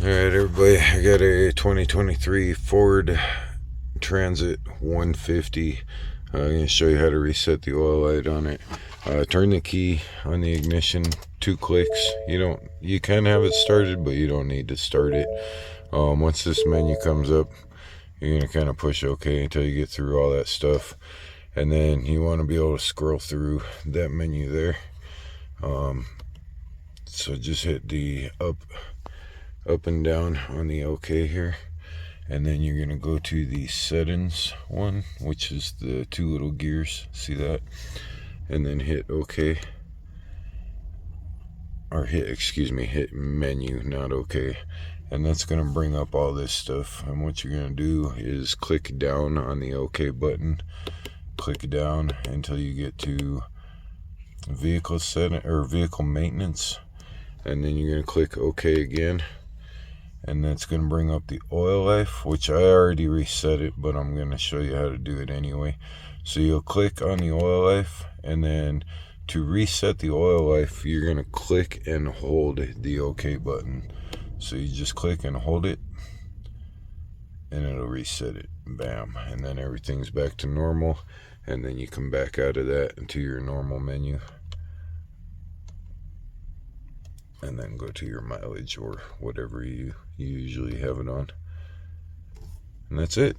Alright everybody, I got a 2023 Ford Transit 150. I'm going to show you how to reset the oil light on it. Turn the key on the ignition, 2 clicks. You can have it started, but you don't need to start it. Once this menu comes up, you're going to kind of push OK until you get through all that stuff. And then you want to be able to scroll through that menu there. So just hit the up and down on the OK here, and then you're going to go to the settings one, which is the 2 little gears, see that, and then hit OK, or hit menu, not OK. And that's going to bring up all this stuff, and what you're going to do is click down on the OK button, click down until you get to vehicle setting or vehicle maintenance, and then you're going to click OK again. And that's going to bring up the oil life, which I already reset it, but I'm going to show you how to do it anyway. So you'll click on the oil life, and then to reset the oil life, you're going to click and hold the OK button. So you just click and hold it, and it'll reset it. Bam. And then everything's back to normal, and then you come back out of that into your normal menu. And then go to your mileage or whatever you usually have it on. And that's it.